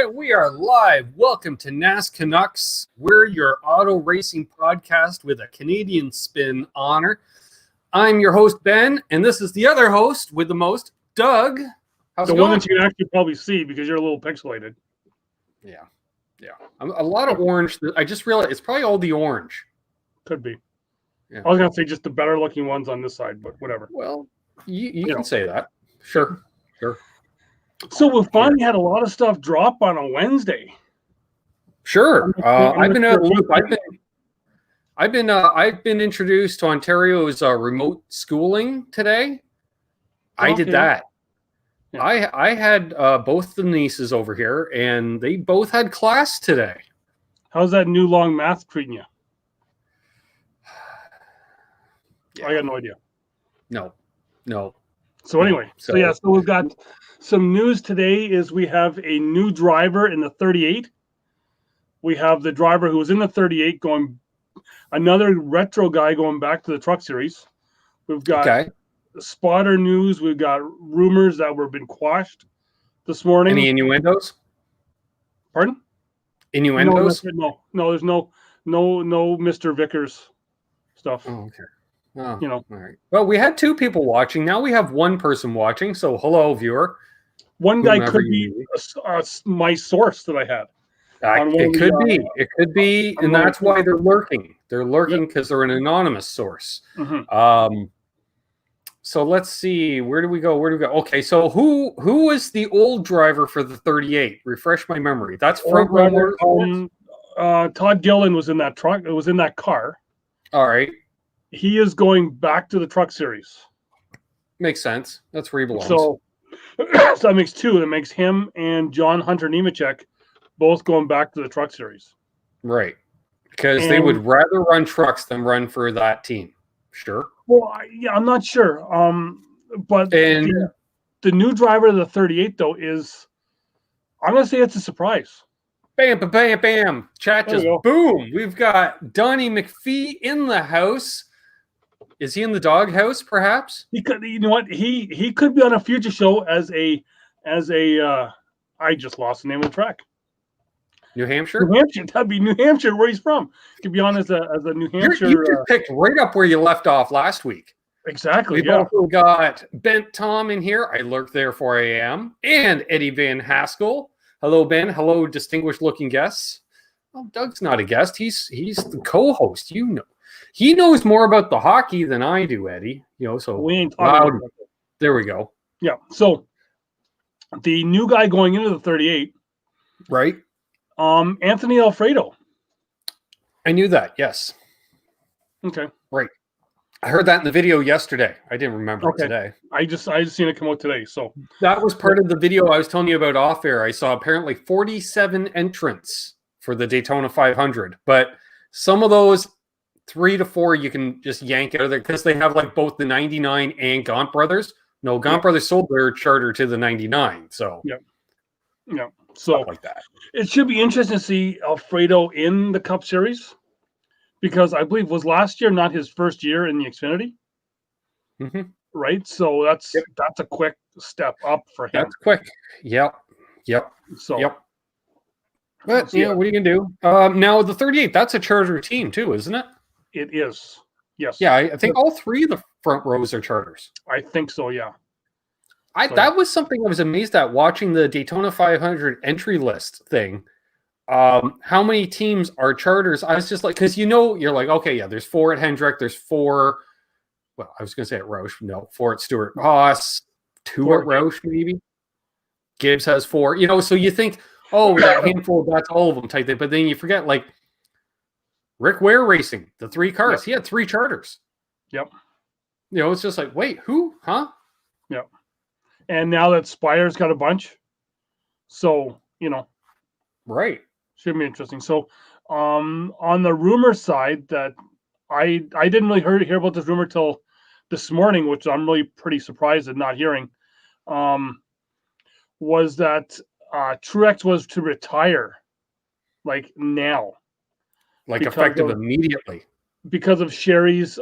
And we are live. Welcome to NasCanucks. We're your auto racing podcast with a Canadian spin honor. I'm your host, Ben, and this is the other host with the most, Doug. How's it going? The one that you can actually probably see because you're a little pixelated. Yeah. A lot of orange. I just realized it's probably all the orange. Could be. Yeah. I was going to say just the better looking ones on this side, but whatever. Well, you can say that. Sure. So we finally had a lot of stuff drop on a Wednesday. Sure. I've been out of the loop. I've been introduced to Ontario's remote schooling today. I did that. Yeah. I had both the nieces over here, and they both had class today. How's that new long math treating you? Yeah. I got no idea. No. So anyway, so we've got some news today. Is we have a new driver in the 38. We have the driver who was in the 38 going, another retro guy going back to the Truck Series. We've got spotter news. We've got rumors that were been quashed this morning. Any innuendos? Pardon? Innuendos? No, there's no Mr. Vickers stuff. Oh, okay. Oh, all right. Well, we had two people watching. Now we have one person watching. So, hello, viewer. One guy could be my source that I had. It could be, and that's why they're lurking. They're lurking because they're an anonymous source. Mm-hmm. So let's see. Where do we go? Okay, so who is the old driver for the 38? Refresh my memory. That's front runner. Todd Gillen was in that truck. It was in that car. All right. He is going back to the Truck Series. Makes sense. That's where he belongs. So that makes two. That makes him and John Hunter Nemechek both going back to the Truck Series. Right. Because they would rather run trucks than run for that team. Sure. Well, I'm not sure. But the new driver of the 38, though, is, I'm going to say it's a surprise. Bam. Chat just boom. We've got Donnie McPhee in the house. Is he in the doghouse, perhaps? He could. You know what? He could be on a future show as a. I just lost the name of the track. New Hampshire. That'd be New Hampshire, where he's from. He could be on as a New Hampshire. You just picked right up where you left off last week. Exactly. We've also got Bent Tom in here. I lurk there for AM, and Eddie Van Haskell. Hello, Ben. Hello, distinguished-looking guests. Well, Doug's not a guest. He's the co-host. You know. He knows more about the hockey than I do, Eddie. So we ain't talking about it. There we go. Yeah. So the new guy going into the 38, right? Anthony Alfredo. I knew that. Yes. Okay. Right. I heard that in the video yesterday. I didn't remember it today. I just seen it come out today. So that was part of the video I was telling you about off air. I saw apparently 47 entrants for the Daytona 500, but some of those 3 to 4 you can just yank out of there because they have like both the 99 and Gaunt Brothers. No, Gaunt Brothers sold their charter to the 99. So yeah. So like that. It should be interesting to see Alfredo in the Cup Series because I believe was last year not his first year in the Xfinity. Mm-hmm. Right. So that's a quick step up for him. That's quick. Yep. So But what are you gonna do? Now the 38, that's a charter team too, isn't it? It is. Yes. Yeah, I think all three of the front rows are charters. I think so, yeah. That was something I was amazed at watching the Daytona 500 entry list thing. How many teams are charters? I was just like, because you're like, okay, yeah, there's 4 at Hendrick, there's 4. Well, I was going to say at Roush. No, 4 at Stewart Haas, 2 at Roush, maybe. Gibbs has 4. So you think, that handful, that's all of them type thing. But then you forget, like, Rick Ware Racing, the 3 cars. Yep. He had 3 charters. Yep. It's just like, wait, who? Huh? Yep. And now that Spire's got a bunch. So, Right. Should be interesting. So, on the rumor side that I didn't really hear about this rumor till this morning, which I'm really pretty surprised at not hearing, was that Truex was to retire like now. Like effective immediately. Because of Sherry's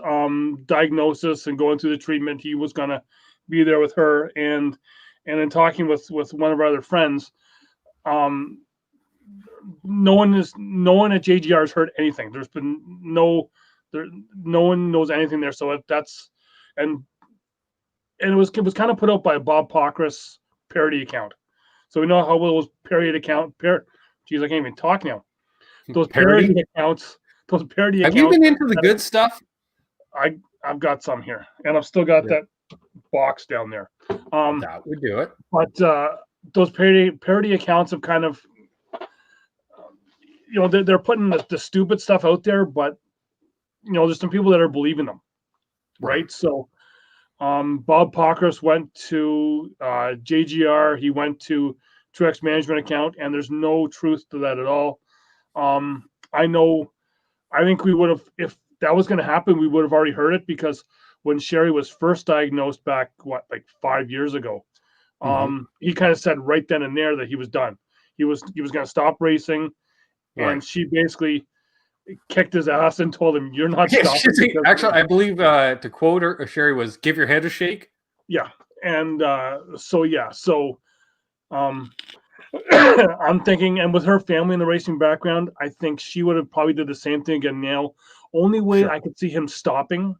diagnosis and going through the treatment, he was going to be there with her. And in talking with one of our other friends, no one at JGR has heard anything. There's been no one knows anything there. So that's and it was kind of put out by a Bob Pockris parody account. So we know how well those parody account. Geez, I can't even talk now. Those parody accounts. Those parody Have accounts. you been into the good stuff? I've got some here, and I've still got that box down there. That would do it. But those parody accounts have kind of, they're putting the stupid stuff out there, but there's some people that are believing them, right? So, Bob Pockris went to JGR. He went to Truex Management account, and there's no truth to that at all. I think we would have, if that was going to happen, we would have already heard it, because when Sherry was first diagnosed back, like 5 years ago, he kind of said right then and there that he was done. He was going to stop racing, and she basically kicked his ass and told him, "You're not stopping." Actually, I believe to quote her, Sherry was, "Give your head a shake." Yeah, and so I'm thinking, and with her family in the racing background, I think she would have probably did the same thing again now. Only way I could see him stopping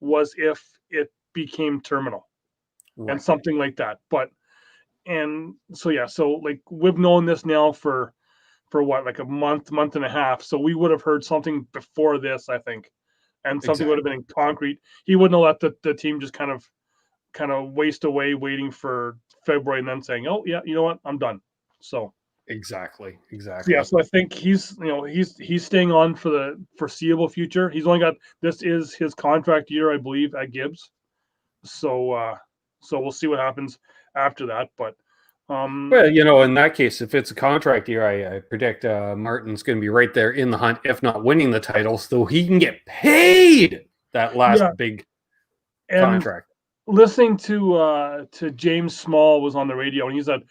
was if it became terminal and something like that. So like we've known this now for what, like a month and a half. So we would have heard something before this, I think, and something would have been in concrete. He wouldn't have let the team just kind of waste away waiting for February and then saying, "Oh yeah, you know what, I'm done." So exactly. So I think he's staying on for the foreseeable future. He's only got, this is his contract year, I believe, at Gibbs. So we'll see what happens after that. But well, in that case, if it's a contract year, I predict Martin's going to be right there in the hunt, if not winning the title, so he can get paid that last big contract. Listening to James Small was on the radio, and he said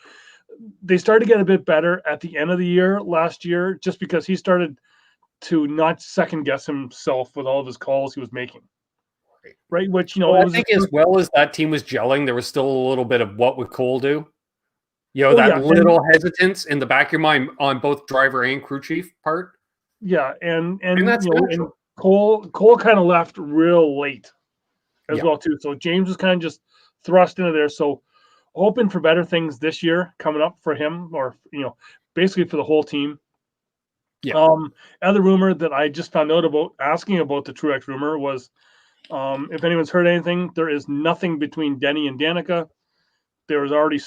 they started to get a bit better at the end of the year last year, just because he started to not second guess himself with all of his calls he was making. Right, which I think as well as that team was gelling, there was still a little bit of what would Cole do. Little hesitance in the back of your mind on both driver and crew chief part. Yeah, and that's and Cole kind of left real late as well too. So James was kind of just thrust into there. So hoping for better things this year coming up for him, or basically for the whole team. Yeah. Other rumor that I just found out about, asking about the Truex rumor, was if anyone's heard anything, there is nothing between Denny and Danica. There was already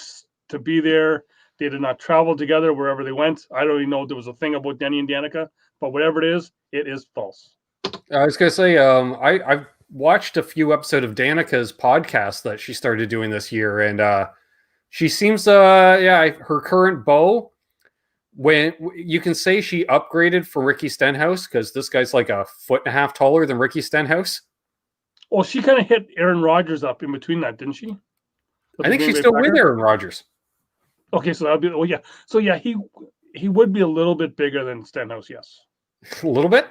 to be there. They did not travel together wherever they went. I don't even know if there was a thing about Denny and Danica, but whatever it is false. I was going to say, I've watched a few episodes of Danica's podcast that she started doing this year, and she seems, her current beau, when you can say she upgraded from Ricky Stenhouse, because this guy's like 1.5 feet taller than Ricky Stenhouse. Well, she kind of hit Aaron Rodgers up in between that, didn't she? I think she's still with Aaron Rodgers. Okay, so that would be, so he would be a little bit bigger than Stenhouse, yes. A little bit?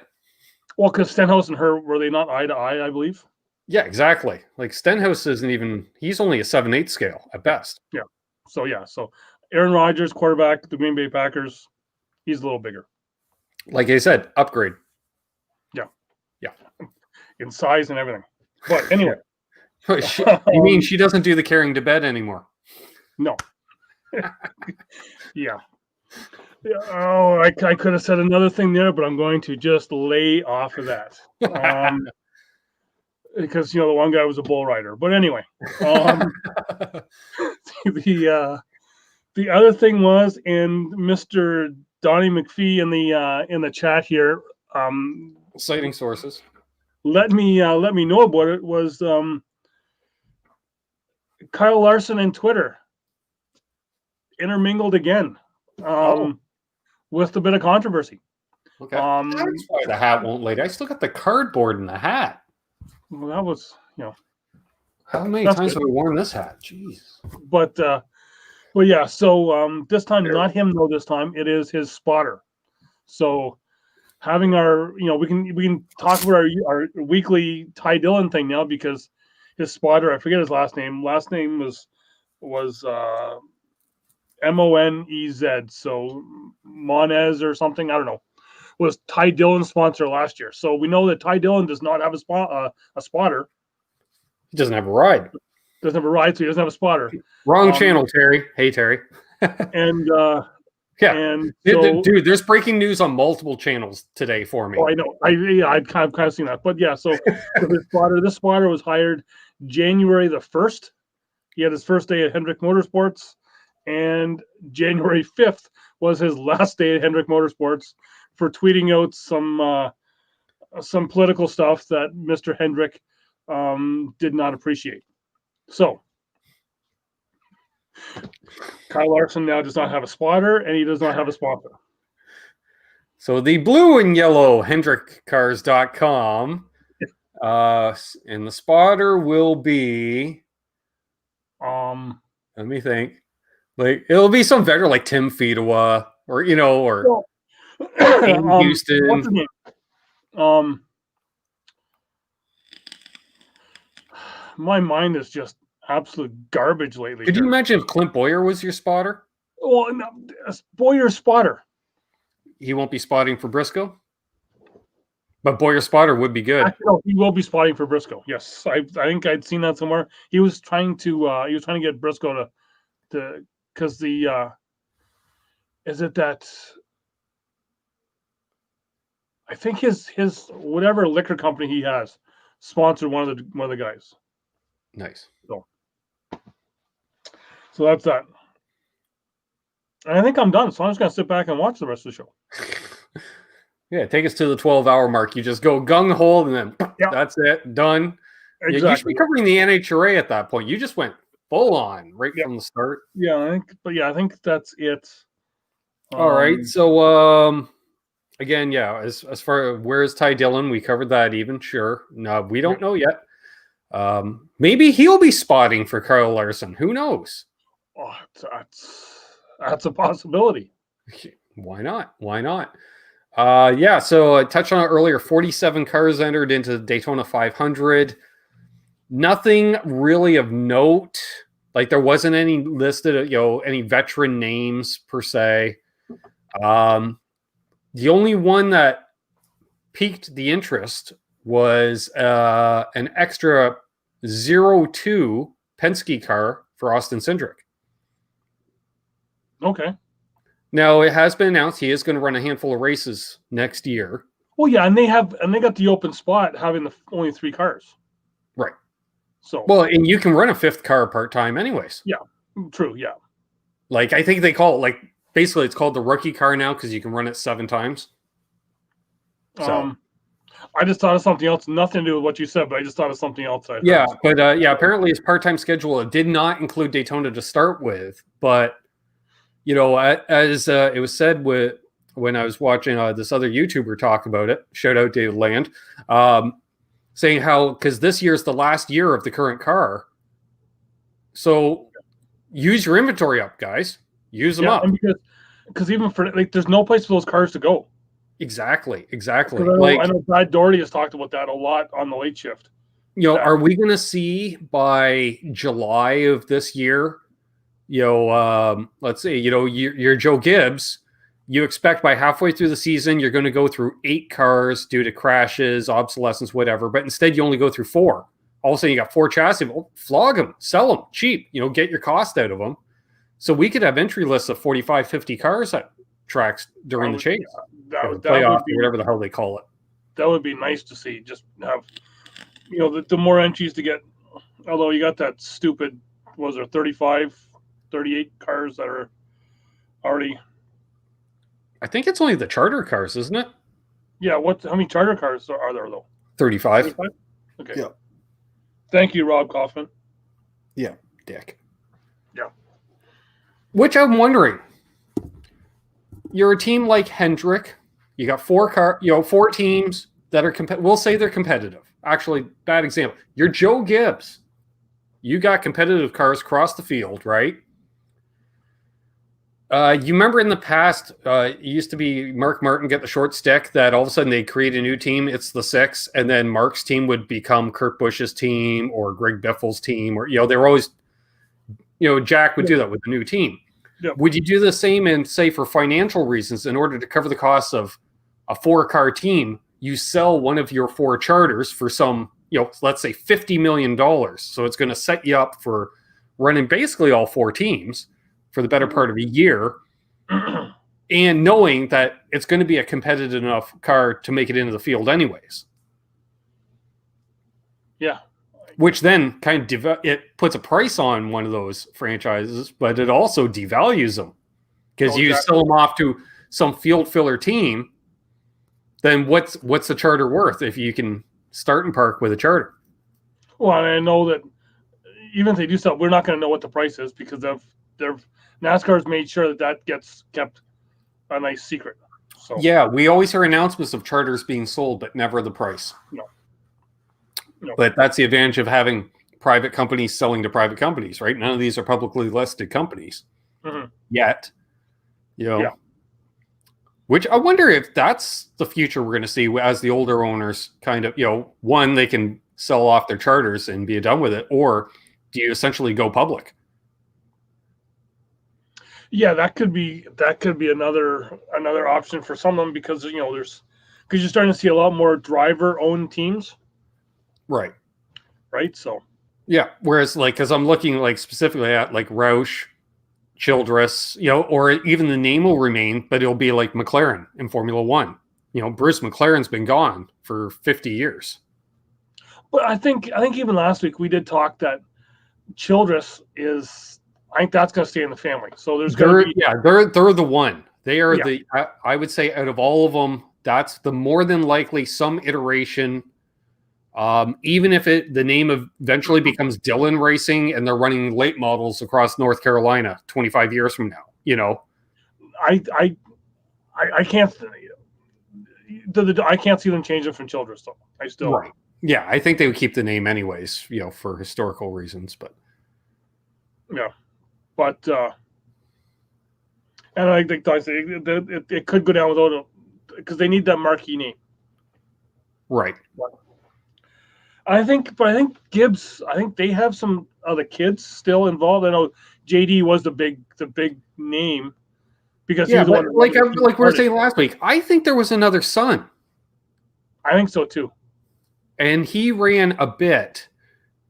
Well, because Stenhouse and her, were they not eye to eye, I believe? Yeah, exactly. Like Stenhouse isn't even, he's only a 7/8 scale at best. Yeah. So Aaron Rodgers, quarterback, the Green Bay Packers, he's a little bigger. Like I said, upgrade. Yeah. In size and everything. But anyway. You mean she doesn't do the carrying to bed anymore? No. Yeah. Oh, I could have said another thing there, but I'm going to just lay off of that. Because the one guy was a bull rider. But anyway, the other thing was, and Mr. Donnie McPhee in the chat here, citing sources, let me know about it, was Kyle Larson and Twitter intermingled again, with a bit of controversy. Okay, that's why the hat won't lay. I still got the cardboard in the hat. Well, that was, how many times have we worn this hat? Jeez. But yeah. So this time, not him though. This time it is his spotter. So having our, we can talk about our weekly Ty Dillon thing now, because his spotter, I forget his last name. Last name was Monez. So Monez or something, I don't know, was Ty Dillon's sponsor last year. So we know that Ty Dillon does not have a spotter. He doesn't have a ride. Doesn't have a ride, so he doesn't have a spotter. Wrong channel, Terry. Hey, Terry. And yeah, and so, dude, there's breaking news on multiple channels today for me. Oh, I know. I've kind of seen that, but yeah. So this spotter was hired January the 1st. He had his first day at Hendrick Motorsports, and January 5th was his last day at Hendrick Motorsports for tweeting out some political stuff that Mr. Hendrick did not appreciate. So Kyle Larson now does not have a spotter, and he does not have a sponsor. So the blue and yellow HendrickCars.com, and the spotter will be, let me think, like it'll be some vendor like Tim Fedewa or Houston. What's his name? My mind is just absolute garbage lately. Could you imagine if Clint Boyer was your spotter? Well, no, Boyer's spotter. He won't be spotting for Briscoe, but Boyer's spotter would be good. Actually, no, he will be spotting for Briscoe. Yes, I think I'd seen that somewhere. He was trying to get Briscoe to because the is it that I think his whatever liquor company he has sponsored one of the guys. Nice. So that's that. And I think I'm done. So I'm just gonna sit back and watch the rest of the show. Yeah, take us to the 12-hour mark. You just go gung ho, and then that's it, done. Exactly. Yeah, you should be covering the NHRA at that point. You just went full on from the start. Yeah, I think that's it. All right. So again, as far as where's Ty Dillon, we covered that even. Sure. No, we don't know yet. Maybe he'll be spotting for Kyle Larson. Who knows? Oh, that's a possibility. Why not? So I touched on it earlier. 47 cars entered into the Daytona 500. Nothing really of note. Like there wasn't any listed, any veteran names per se. The only one that piqued the interest was an extra 02 Penske car for Austin Cindric. Okay. Now it has been announced he is going to run a handful of races next year. Well, yeah, and they got the open spot having the only 3 cars. Right. So and you can run a 5th car part-time anyways. Yeah. True, yeah. Like I think they call it basically it's called the rookie car now because you can run it 7 times. So I just thought of something else, nothing to do with what you said, but I just thought of something else. Apparently his part-time schedule did not include Daytona to start with, but as it was said when I was watching this other YouTuber talk about it, shout out David Land, saying how, because this year's the last year of the current car. So use your inventory up, guys. Use them up. Because even for there's no place for those cars to go. Exactly. I know Brad Doherty has talked about that a lot on the late shift. Are we going to see by July of this year, let's say, you're Joe Gibbs, you expect by halfway through the season, you're going to go through 8 cars due to crashes, obsolescence, whatever, but instead you only go through 4. All of a sudden you got 4 chassis, flog them, sell them cheap, get your cost out of them. So we could have entry lists of 45, 50 cars at tracks during the chase. Playoff, or whatever the hell they call it. That would be nice to see. Just have, the more entries to get, although you got that stupid, 35, 38 cars that are already. I think it's only the charter cars, isn't it? Yeah. How many charter cars are there though? 35. Okay. Yeah. Thank you, Rob Kaufman. Yeah, dick. Yeah. Which I'm wondering, you're a team like Hendrick. You got 4 teams that are we'll say they're competitive. Actually, bad example. You're Joe Gibbs. You got competitive cars across the field, right? You remember in the past, it used to be Mark Martin get the short stick that all of a sudden they create a new team. It's the 6, and then Mark's team would become Kurt Busch's team or Greg Biffle's team, or they were always, Jack would do that with the new team. Yep. Would you do the same and say for financial reasons, in order to cover the costs of a 4-car team, you sell one of your 4 charters for some, let's say $50 million. So it's going to set you up for running basically all 4 teams for the better part of a year. And knowing that it's going to be a competitive enough car to make it into the field anyways. Yeah. Which then kind of it puts a price on one of those franchises, but it also devalues them. Because you sell them off to some field filler team, then what's the charter worth if you can start and park with a charter? Well, and I know that even if they do sell, we're not going to know what the price is because NASCAR's made sure that gets kept a nice secret. So yeah, we always hear announcements of charters being sold, but never the price. No. But that's the advantage of having private companies selling to private companies, right? None of these are publicly listed companies yet. Yeah. Which I wonder if that's the future we're going to see as the older owners kind of, one, they can sell off their charters and be done with it, or do you essentially go public? Yeah, that could be another option for some of them because you're starting to see a lot more driver-owned teams. Right. So. Yeah. Whereas, because I'm looking specifically at Roush, Childress, or even the name will remain, but it'll be like McLaren in Formula One. Bruce McLaren's been gone for 50 years. But I think even last week we did talk that Childress is. I think that's going to stay in the family. So there's going to be. Yeah, they're the one. They are I would say out of all of them, that's the more than likely some iteration. Even if the name eventually becomes Dillon Racing and they're running late models across North Carolina 25 years from now, I can't. I can't see them changing from Childress though. I still. Right. Yeah, I think they would keep the name anyways, for historical reasons, but. Yeah. But and I think it could go down without because they need that marquee name. Right. I think Gibbs. I think they have some other kids still involved. I know JD was the big name because he was the one. Like we were saying last week, I think there was another son. I think so too. And he ran a bit.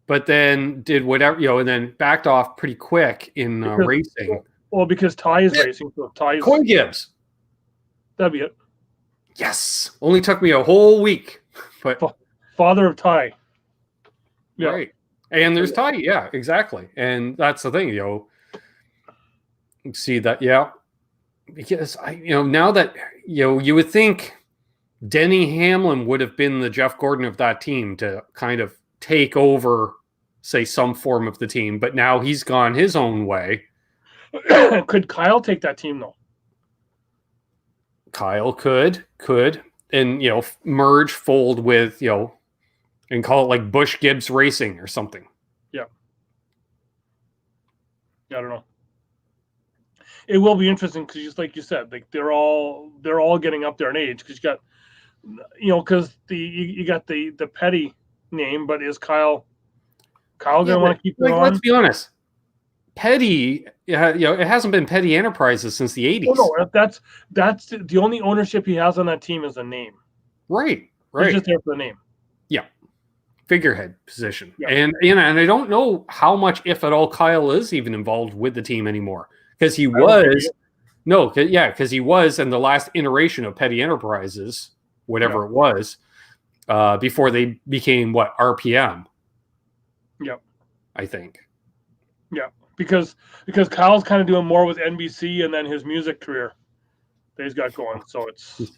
But then did whatever, and then backed off pretty quick in racing. Well, because Ty is racing. So Ty's Coy Gibbs. That'd be it. Yes. Only took me a whole week. But father of Ty. Yeah. Right. And there's Ty. Yeah, exactly. And that's the thing, see that, yeah. Because now that you would think Denny Hamlin would have been the Jeff Gordon of that team to kind of take over, say, some form of the team, but now he's gone his own way. Could Kyle take that team though? Kyle could, and merge, fold with, and call it like Busch Gibbs Racing or something. Yeah. I don't know. It will be interesting because just like you said, they're all getting up there in age because you got, because you got the Petty name, but is Kyle gonna want to keep it on? Let's be honest. Petty, it hasn't been Petty Enterprises since the 80s. Oh, no, that's the only ownership he has on that team is a name. Right. He's just there for the name. Yeah. Figurehead position. Yeah. And I don't know how much, if at all, Kyle is even involved with the team anymore. Because he was. No, because he was in the last iteration of Petty Enterprises, whatever it was, before they became RPM. Yeah. I think. Yeah. Because Kyle's kind of doing more with NBC and then his music career that he's got going. So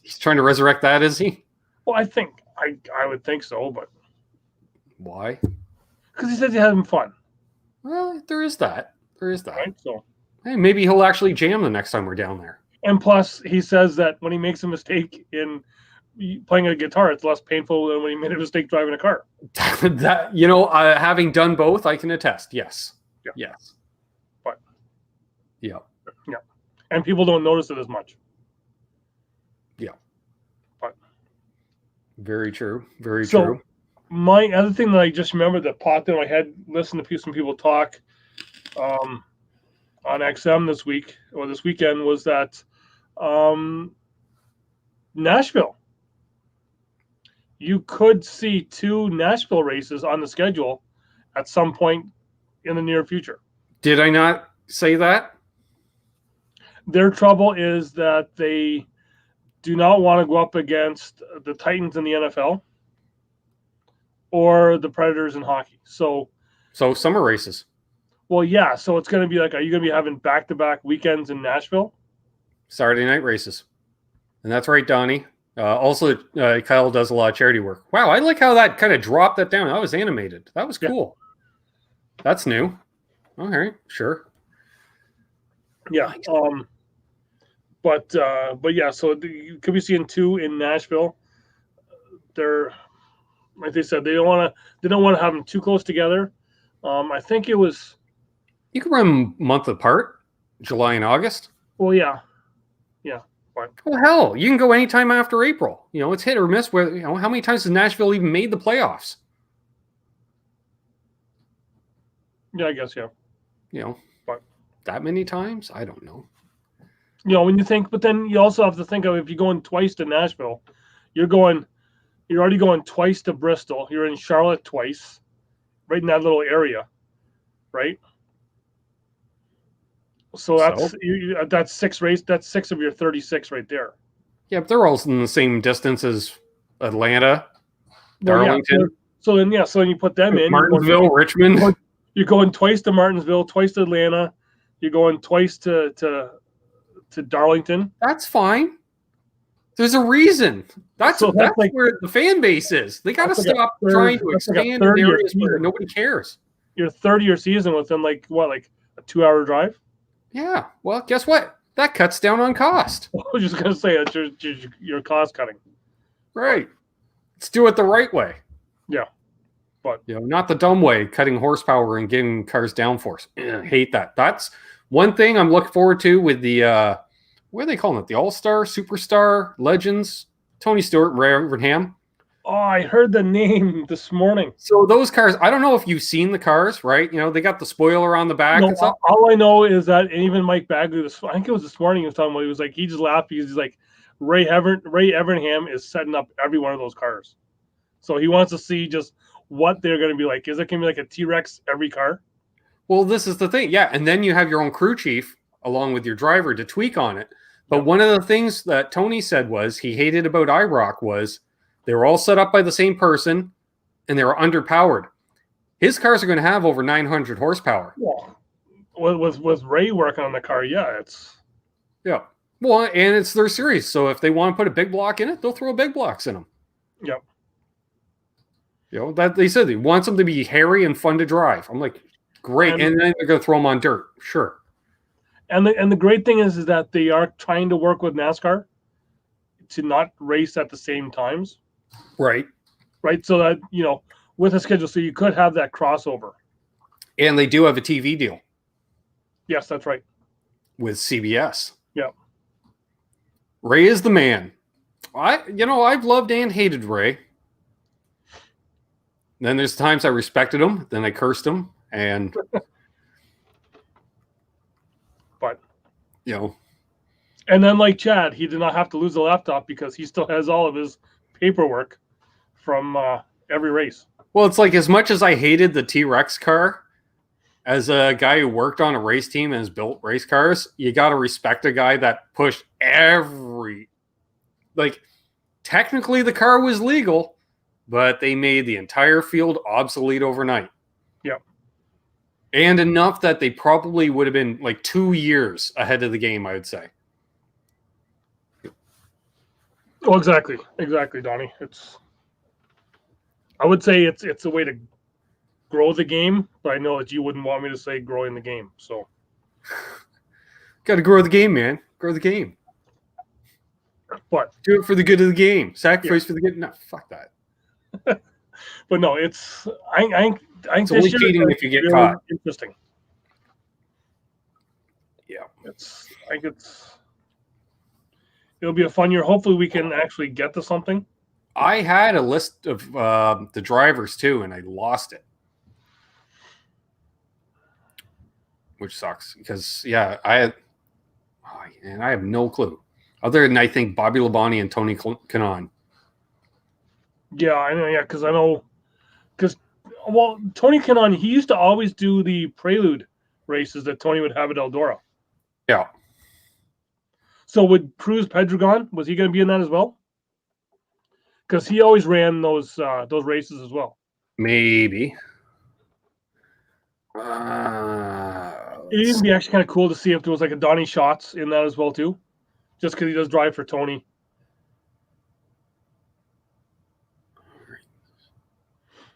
he's trying to resurrect that, is he? Well, I think I would think so, but why? Because he says he's having fun. Well, there is that. Right? So hey, maybe he'll actually jam the next time we're down there. And plus, he says that when he makes a mistake in playing a guitar, it's less painful than when he made a mistake driving a car. That having done both, I can attest. Yes. Yeah. Yes. But yeah. And people don't notice it as much. Yeah. But very true. Very so, true. My other thing that I just remembered that popped in my head, listening to some people talk, on XM this weekend was that Nashville. You could see 2 Nashville races on the schedule at some point in the near future. Did I not say that? Their trouble is that they do not want to go up against the Titans in the NFL or the Predators in hockey. So summer races. Well, yeah. So it's going to be like, are you going to be having back-to-back weekends in Nashville? Saturday night races. And that's right, Donnie. Also, Kyle does a lot of charity work. Wow, I like how that kind of dropped that down. That was animated. That was cool. Yeah. That's new. Okay, sure. Yeah. But yeah, so you could be seeing 2 in Nashville. They're, like they said, they don't want to have them too close together. I think it was. You can run a month apart, July and August. Well, yeah. Fine. Well, hell, you can go anytime after April. It's hit or miss. Where how many times has Nashville even made the playoffs? Yeah, I guess but that many times, I don't know. When you think, but then you also have to think of if you're going twice to Nashville, you're already going twice to Bristol. You're in Charlotte twice, right in that little area, right? So that's 6 races. That's 6 of your 36 right there. Yeah, but they're all in the same distance as Atlanta, Darlington. Yeah. So then you put them in. Martinsville, Richmond. You're going twice to Martinsville, twice to Atlanta. You're going twice to Darlington. That's fine. There's a reason. That's like, where the fan base is. They got to stop trying to expand in areas where nobody cares. Your 30-year season within like a 2-hour drive. Yeah. Well, guess what? That cuts down on cost. I was just gonna say it's your cost cutting. Right. Let's do it the right way. Yeah. But not the dumb way, cutting horsepower and getting cars downforce. I hate that. That's one thing I'm looking forward to with the what are they calling it? The All-Star, Superstar, Legends, Tony Stewart, and Ray Evernham. Oh, I heard the name this morning. So those cars, I don't know if you've seen the cars, right? They got the spoiler on the back and stuff. All I know is that even Mike Bagley, I think it was this morning, he was talking about, he was like, he just laughed because he's like, Ray Evernham is setting up every one of those cars. So he wants to see just what they're going to be like. Is it going to be like a T-Rex every car? Well, this is the thing. Yeah, and then you have your own crew chief along with your driver to tweak on it. But one of the things that Tony said was he hated about IROC was they were all set up by the same person, and they were underpowered. His cars are going to have over 900 horsepower. Yeah. With Ray working on the car, it's... Yeah. Well, and it's their series, so if they want to put a big block in it, they'll throw big blocks in them. Yep. That they said they want them to be hairy and fun to drive. I'm like, great, and then they're going to throw them on dirt. Sure. And the great thing is that they are trying to work with NASCAR to not race at the same times. Right. So that, with a schedule, so you could have that crossover. And they do have a TV deal. Yes, that's right. With CBS. Yeah. Ray is the man. I've loved and hated Ray. Then there's times I respected him, then I cursed him, and but and then like Chad, he did not have to lose the laptop because he still has all of his paperwork from every race. Well, it's like as much as I hated the T-Rex car, as a guy who worked on a race team and has built race cars, you got to respect a guy that pushed technically the car was legal, but they made the entire field obsolete overnight. Yeah. And enough that they probably would have been like 2 years ahead of the game, I would say. Oh, exactly, Donnie. I would say it's a way to grow the game, but I know that you wouldn't want me to say growing the game. So, got to grow the game, man. Grow the game. But do it for the good of the game. Sacrifice for the good. No, fuck that. But no, it's I it's only cheating if you get really caught. Interesting. Yeah, it'll be a fun year. Hopefully, we can actually get to something. I had a list of the drivers too, and I lost it. which sucks because I have no clue other than I think Bobby Labonte and Tony Kanaan. Yeah, I know. Yeah, because Tony Kanaan, he used to always do the Prelude races that Tony would have at Eldora. Yeah. So would Cruz Pedregon, was he going to be in that as well? Because he always ran those races as well. Maybe. It'd even be actually kind of cool to see if there was like a Donnie Schatz in that as well too, just because he does drive for Tony.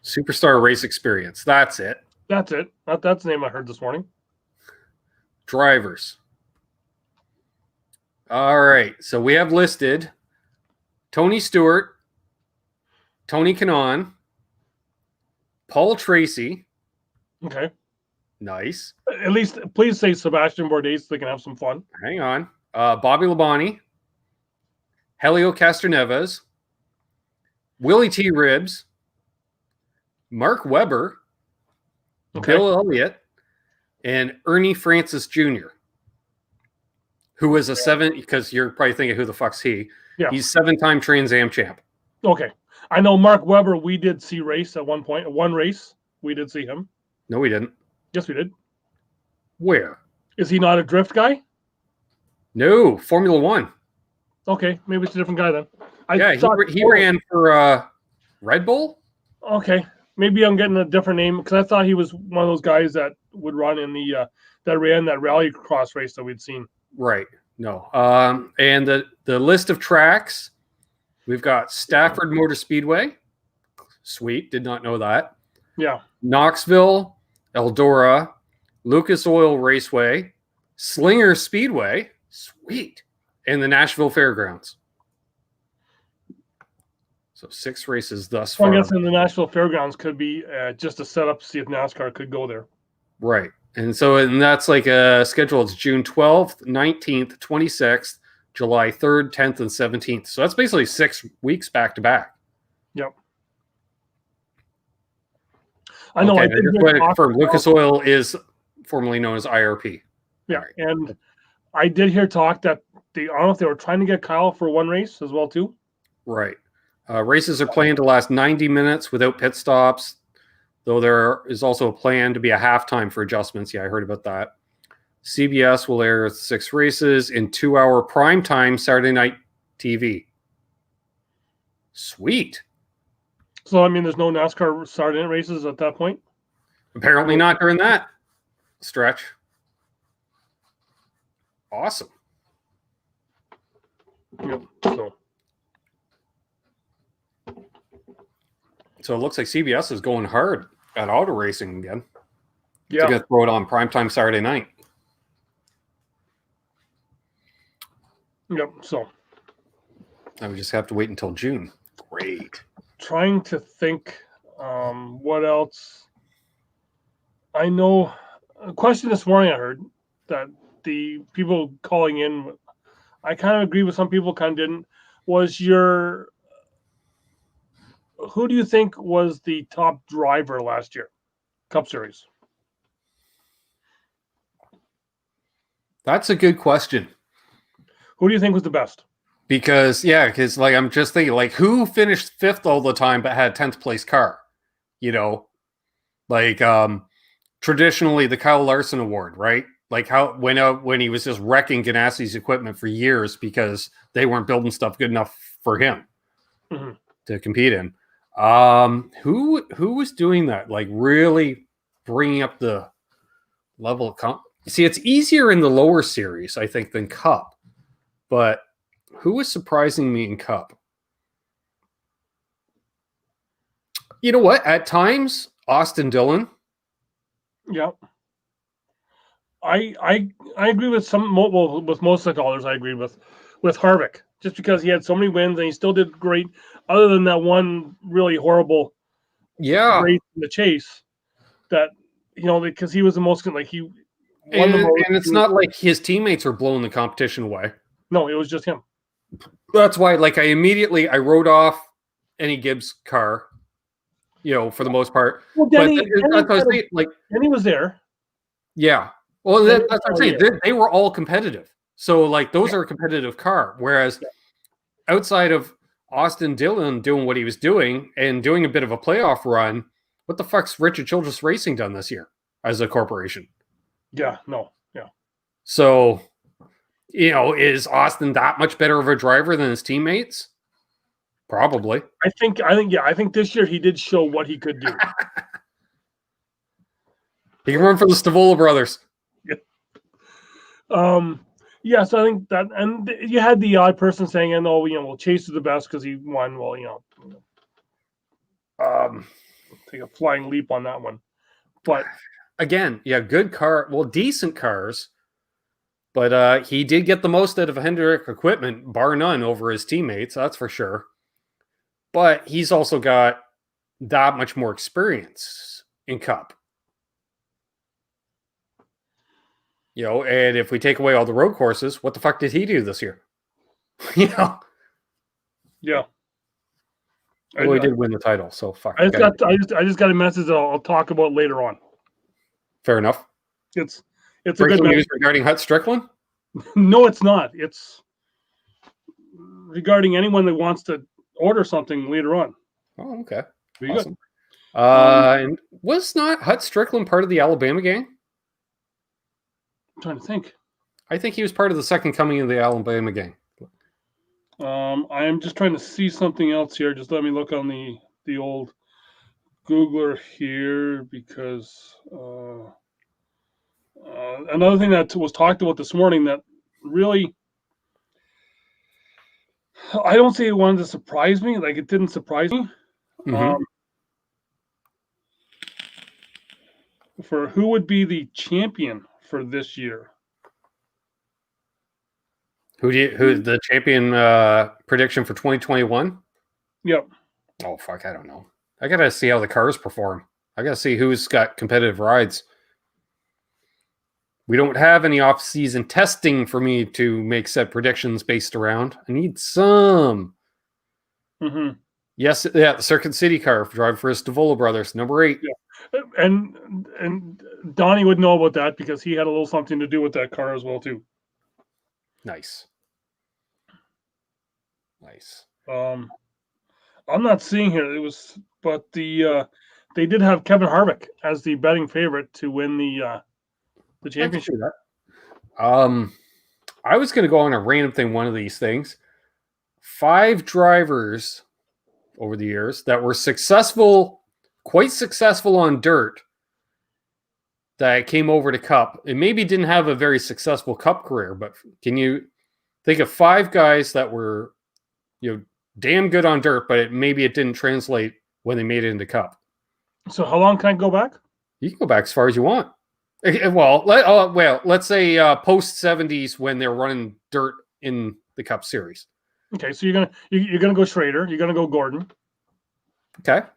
Superstar Race Experience. That's it. That's it. That's the name I heard this morning. Drivers. All right. So we have listed Tony Stewart, Tony Kanaan, Paul Tracy. Okay. Nice. At least, please say Sebastian Bourdais so they can have some fun. Hang on. Bobby Labonte, Helio Castroneves, Willie T. Ribbs, Mark Webber, Bill Elliott, and Ernie Francis Jr., who is a because you're probably thinking, who the fuck's he? Yeah. He's 7-time Trans Am champ. Okay. I know Mark Webber, we did see race at one point. One race, we did see him. No, we didn't. Yes, we did. Where? Is he not a drift guy? No, Formula One. Okay, maybe it's a different guy then. He ran for Red Bull. Okay, maybe I'm getting a different name because I thought he was one of those guys that would run in the that ran that rally cross race that we'd seen. Right. No. And the list of tracks, we've got Stafford Motor Speedway. Sweet. Did not know that. Yeah. Knoxville, Eldora, Lucas Oil Raceway, Slinger Speedway. Sweet. And the Nashville Fairgrounds. So 6 races thus far. I guess in the Nashville Fairgrounds could be just a setup to see if NASCAR could go there. Right. And that's like a schedule. It's June 12th, 19th, 26th, July 3rd, 10th, and 17th. So that's basically 6 weeks back to back. Yep. I know. Okay, Lucas Oil is formerly known as IRP. Yeah. Right. And I did hear talk that I don't know if they were trying to get Kyle for one race as well, too. Right. Races are planned to last 90 minutes without pit stops. Though there is also a plan to be a halftime for adjustments. Yeah, I heard about that. CBS will air 6 races in 2-hour primetime Saturday night TV. Sweet. So, I mean, there's no NASCAR Saturday night races at that point? Apparently not during that stretch. Awesome. Yep. So it looks like CBS is going hard at auto racing again. Yeah. They're going to throw it on primetime Saturday night. Yep. So I would just have to wait until June. Great. Trying to think what else. I know a question this morning I heard that the people calling in, I kind of agree with some people, kind of didn't, was who do you think was the top driver last year? Cup Series. That's a good question. Who do you think was the best? Because like I'm just thinking, like, who finished 5th all the time but had 10th place car? You know, like traditionally the Kyle Larson Award, right? Like how when he was just wrecking Ganassi's equipment for years because they weren't building stuff good enough for him to compete in. Who was doing that? Like really bringing up the level of see, it's easier in the lower series, I think, than Cup. But who was surprising me in Cup? You know what? At times, Austin Dillon. Yeah. I agree with with most of the callers. I agree with Harvick, just because he had so many wins and he still did great. Other than that one really horrible race in the chase, that because he was the most he won the most. And it's not like his teammates are blowing the competition away. No, it was just him. That's why, like, I wrote off any Gibbs car, for the most part. Well, Denny was there. Yeah. Well, that's what I'm saying. They were all competitive. So, like, those are a competitive car. Whereas outside of Austin Dillon doing what he was doing and doing a bit of a playoff run, what the fuck's Richard Childress Racing done this year as a corporation? Yeah, no, yeah. So, is Austin that much better of a driver than his teammates? Probably. I think this year he did show what he could do. He can run for the Stavola brothers. Yeah, so I think that, and you had the odd person saying, "And we'll Chase is the best because he won." Well, take a flying leap on that one. But again, yeah, good car, well, decent cars, but he did get the most out of Hendrick equipment, bar none, over his teammates. That's for sure. But he's also got that much more experience in Cup. And if we take away all the road courses, what the fuck did he do this year? Yeah. Well, he did win the title, so fuck. I just got a message that I'll talk about later on. Fair enough. It's breaking news regarding Hut Strickland? No, it's not. It's regarding anyone that wants to order something later on. Oh, okay. Awesome. And was not Hut Strickland part of the Alabama gang? I'm trying to think. I think he was part of the second coming of the Alabama gang. I am just trying to see something else here. Just let me look on the old Googler here, because another thing that was talked about this morning that really, I don't say it wanted to surprise me. Like, it didn't surprise me. Mm-hmm. For who would be the champion for this year? Who's the champion prediction for 2021? Yep. Oh, fuck, I don't know. I got to see how the cars perform. I got to see who's got competitive rides. We don't have any off-season testing for me to make said predictions based around. I need some. Mm-hmm. Yes, yeah, the Circuit City car driving for his Stavola brothers, number 8. Yeah. And Donnie would know about that because he had a little something to do with that car as well too. Nice. I'm not seeing here. But they did have Kevin Harvick as the betting favorite to win the championship. I was going to go on a random thing. One of these things, 5 drivers over the years that were quite successful on dirt, that came over to Cup and maybe didn't have a very successful Cup career, but can you think of 5 guys that were, damn good on dirt, but maybe it didn't translate when they made it into Cup? So how long can I go back? You can go back as far as you want. Well, let's say post 70s when they're running dirt in the Cup Series. Okay, so you're gonna go Schrader, you're gonna go Gordon. Okay.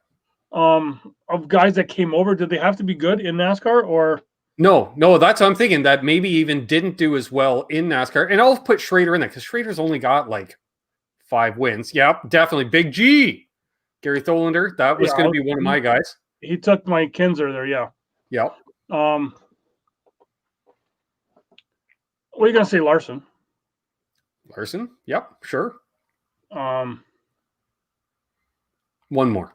Of guys that came over, did they have to be good in NASCAR or? No, that's what I'm thinking. That maybe even didn't do as well in NASCAR. And I'll put Schrader in there because Schrader's only got like 5 wins. Yep, definitely. Big G. Gary Tholander. That was going to be one of my guys. He took my Kinzer there, yeah. Yep. What are you going to say, Larson? Larson? Yep, sure. One more.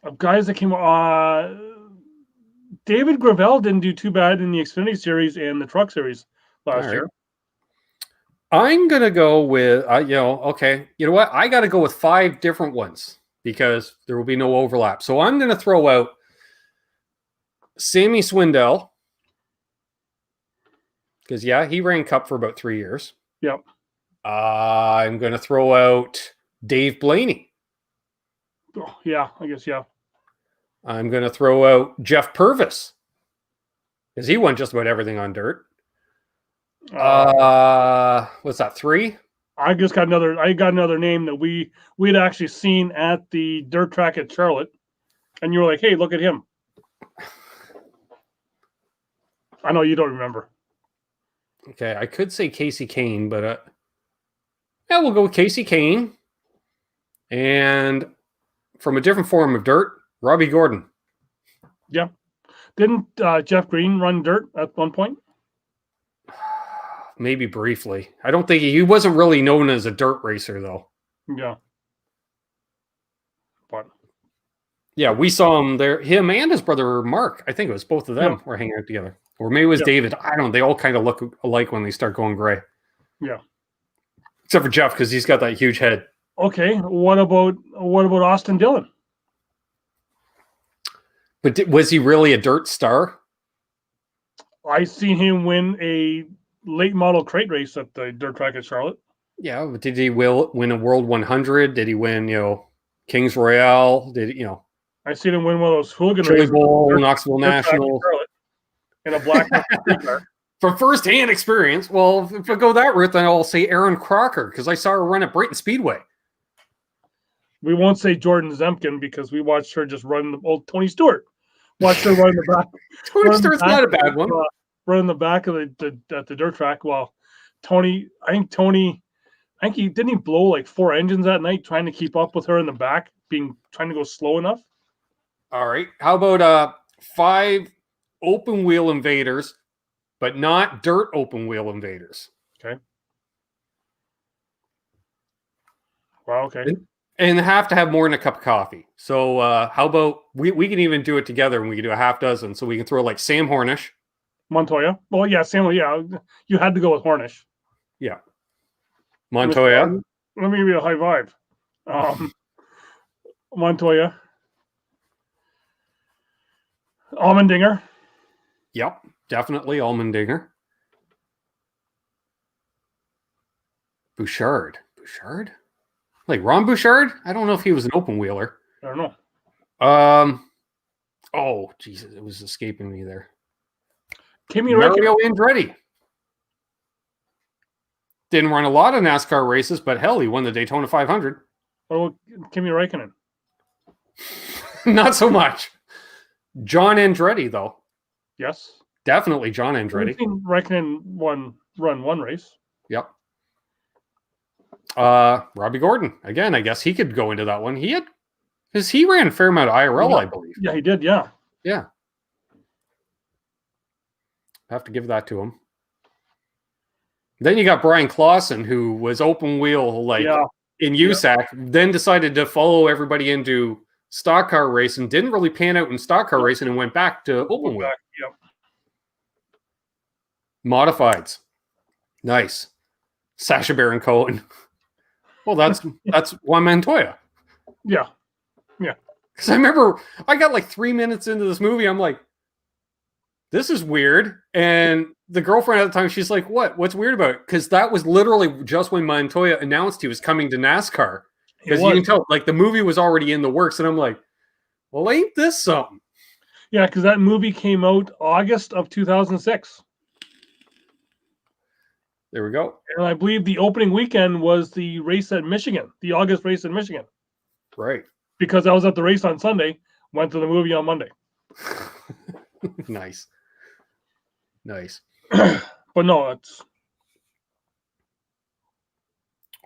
Of guys that came, David Gravel didn't do too bad in the Xfinity Series and the Truck Series last year. I'm going to go with, okay. You know what? I got to go with 5 different ones because there will be no overlap. So I'm going to throw out Sammy Swindell because, he ran Cup for about 3 years. Yep. I'm going to throw out Dave Blaney. Oh, yeah, I guess, yeah. I'm going to throw out Jeff Purvis because he won just about everything on dirt. What's that, 3? I got another name that we'd actually seen at the dirt track at Charlotte, and you were like, "Hey, look at him." I know you don't remember. Okay, I could say Casey Kane, but we'll go with Casey Kane. And from a different form of dirt, Robbie Gordon. Yeah, Didn't Jeff Green run dirt at one point? Maybe briefly. I don't think he wasn't really known as a dirt racer, though. Yeah. But yeah, we saw him there. Him and his brother Mark. I think it was both of them were hanging out together. Or maybe it was David. I don't know. They all kind of look alike when they start going gray. Yeah. Except for Jeff, because he's got that huge head. Okay. What about Austin Dillon? But was he really a dirt star? I seen him win a late model crate race at the dirt track at Charlotte. Yeah, but did he win a World 100? Did he win, Kings Royale? Did I seen him win one of those hooligan Chili races. Bowl, Knoxville National. In a black car. From first-hand experience. Well, if I go that route, then I'll say Aaron Crocker, because I saw her run at Brighton Speedway. We won't say Jordan Zemkin because we watched her just run the old Tony Stewart. Watched her run in the back. Tony Stewart's not a bad one. Run in the back of the dirt track. Well, Tony, he didn't blow like 4 engines that night trying to keep up with her in the back, trying to go slow enough. All right. How about 5 open wheel invaders, but not dirt open wheel invaders? Okay. Well, okay. And have to have more than a cup of coffee. So how about we can even do it together and we can do a half dozen. So we can throw like Sam Hornish. Montoya. Well, yeah, Sam, yeah. You had to go with Hornish. Yeah. Montoya. Let me give you a high vibe. Montoya. Allmendinger. Yep, definitely Allmendinger. Bouchard. Like Ron Bouchard? I don't know if he was an open wheeler. I don't know. Oh, Jesus, it was escaping me there. Mario Andretti. Didn't run a lot of NASCAR races, but hell, he won the Daytona 500. What about Kimi Räikkönen? Not so much. John Andretti, though. Yes. Definitely John Andretti. I think Räikkönen run one race. Yep. Robbie Gordon. Again, I guess he could go into that one. Because he ran a fair amount of IRL, I believe. Yeah, he did, yeah. Yeah. I have to give that to him. Then you got Brian Clausen, who was open wheel in USAC, then decided to follow everybody into stock car racing, didn't really pan out in stock car racing, and went back to open wheel. Yep. Modifieds. Nice. Sacha Baron Cohen. Well, that's Juan Montoya. Yeah. Yeah. Because I remember I got like 3 minutes into this movie. I'm like, this is weird. And the girlfriend at the time, she's like, what's weird about it? Because that was literally just when Montoya announced he was coming to NASCAR. Because you can tell, like, the movie was already in the works. And I'm like, well, ain't this something? Yeah, because that movie came out August of 2006. There we go. And I believe the opening weekend was the race at Michigan, the August race in Michigan. Right. Because I was at the race on Sunday, went to the movie on Monday. Nice. But no, it's...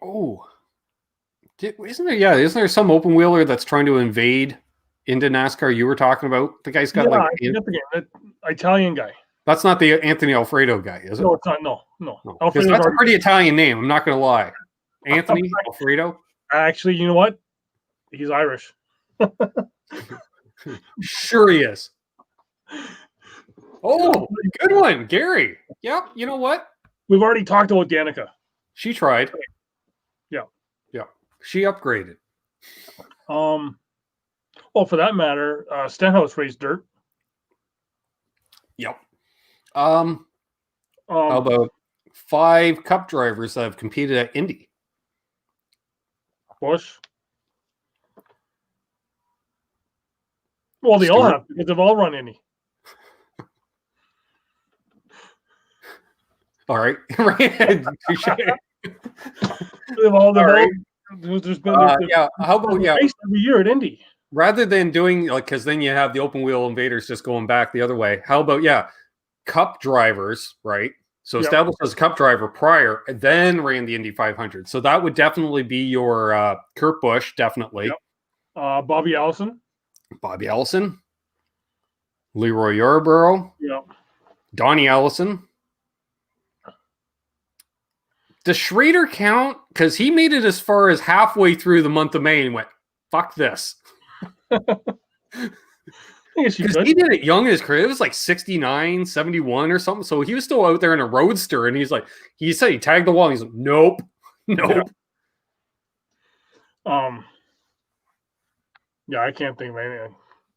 Oh. Isn't there some open wheeler that's trying to invade into NASCAR you were talking about? The guy's got that Italian guy. That's not the Anthony Alfredo guy, is it? No, it's not. No. Because that's a pretty Italian name. I'm not going to lie. Anthony Alfredo? Actually, you know what? He's Irish. Sure he is. Oh, good one, Gary. Yep, you know what? We've already talked about Danica. She tried. Yeah. She upgraded. Well, for that matter, Stenhouse raced dirt. Yep. How about 5 cup drivers that have competed at Indy? Bush. Well, they all have because they've all run Indy. All right. They've all right. There's been how about race every year at Indy? Rather than doing because then you have the open wheel invaders just going back the other way. How about cup drivers, right? So established as a cup driver prior, and then ran the Indy 500. So that would definitely be your Kurt Busch, definitely. Yep. Bobby Allison. Leroy Yarborough. Yeah. Donnie Ellison. Does Schrader count? Because he made it as far as halfway through the month of May and went, fuck this. Because he did it young in his career. It was like 69, 71 or something. So he was still out there in a roadster. And he's like, he said he tagged the wall. And he's like, nope. Yeah, I can't think of anything.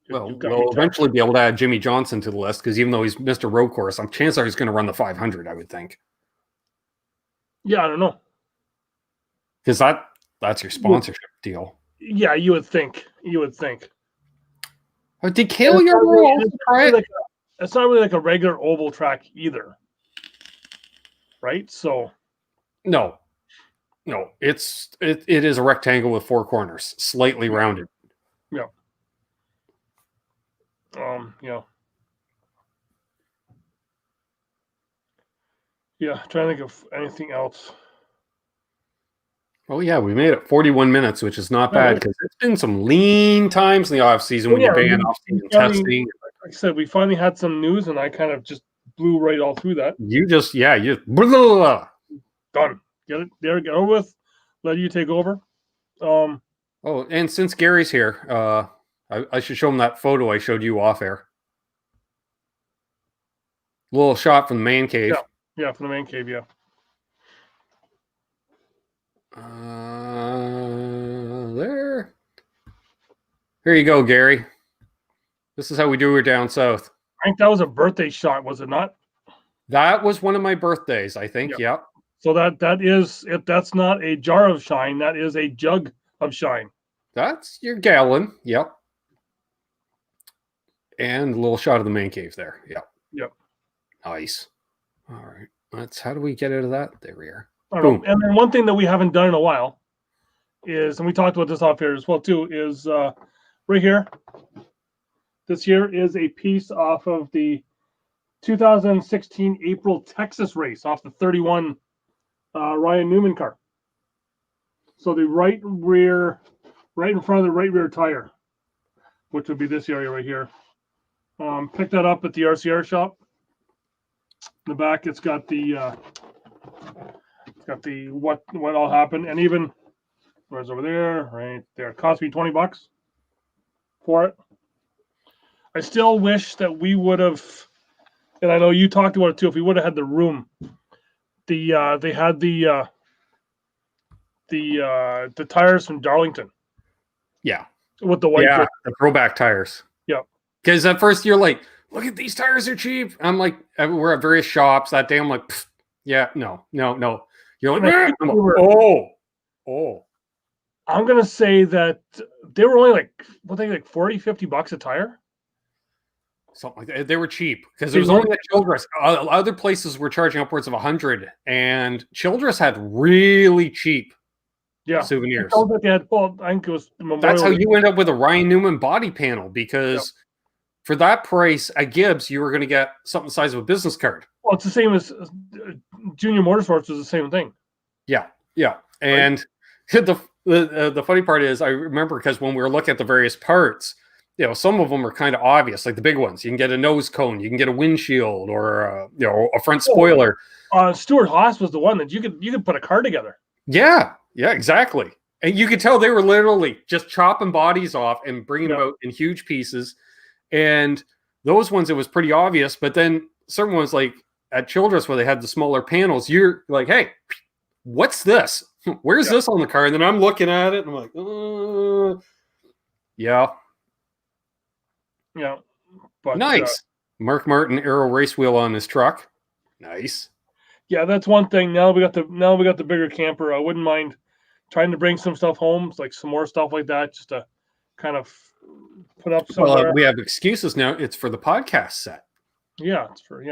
Well, we'll eventually be able to add Jimmy Johnson to the list because even though he's Mr. Road Course, I'm chances are he's going to run the 500, I would think. Yeah, I don't know. Because that's your sponsorship deal. Yeah, you would think. Did Cale Yarborough also try it? It's not really like a regular oval track either. Right? So. No, it is a rectangle with 4 corners, slightly rounded. Yeah. Yeah, trying to think of anything else. Oh yeah, we made it 41 minutes, which is not bad because it's been some lean times in the off season when you're ban off-season testing. Like I said, we finally had some news, and I kind of just blew right all through that. You blah. Done. Get it there, get over with. Let you take over. And since Gary's here, I should show him that photo I showed you off air. Little shot from the man cave. Yeah, from the man cave. Yeah. There. Here you go, Gary. This is how we do her down south. I think that was a birthday shot, was it not? That was one of my birthdays, I think. Yeah. So that is, if that's not a jar of shine, that is a jug of shine. That's your gallon. Yep. And a little shot of the man cave there. Yep. Nice. All right. How do we get out of that? There we are. Boom. And then one thing that we haven't done in a while is, and we talked about this off here as well too, is right here. This here is a piece off of the 2016 April Texas race off the 31 Ryan Newman car. So the right in front of the right rear tire, which would be this area right here. Picked that up at the RCR shop. In the back, it's got the what all happened, and even where's over there, right there. It cost me $20 for it. I still wish that we would have, and I know you talked about it too. If we would have had the room, they had the tires from Darlington. Yeah, with the white. Yeah, the throwback tires. Yeah, because at first you're like, look at these tires are cheap. I'm like, we're at various shops that day. I'm like, yeah, no. You're like, oh. I'm gonna say that they were only like $40, $50 a tire. Something like that. They were cheap because it was only at Childress. Other places were charging upwards of $100, and Childress had really cheap souvenirs. I think it was Memorial. That's how you end up with a Ryan Newman body panel, because for that price at Gibbs, you were going to get something the size of a business card. Well, it's the same as Junior Motorsports was the same thing. Yeah. And the funny part is, I remember because when we were looking at the various parts, some of them are kind of obvious, like the big ones. You can get a nose cone, you can get a windshield, or a front spoiler. Stuart Haas was the one that you could put a car together. Yeah, exactly. And you could tell they were literally just chopping bodies off and bringing them out in huge pieces. And those ones, it was pretty obvious. But then certain ones, like at Childress, where they had the smaller panels, you're like, hey, what's this? Where's this on the car? And then I'm looking at it and I'm like, yeah. Yeah. But, nice. Mark Martin Aero race wheel on his truck. Nice. Yeah, that's one thing. Now we got the bigger camper. I wouldn't mind trying to bring some stuff home, like some more stuff like that, just to kind of put up somewhere. Well, we have excuses now. It's for the podcast set. Yeah, it's for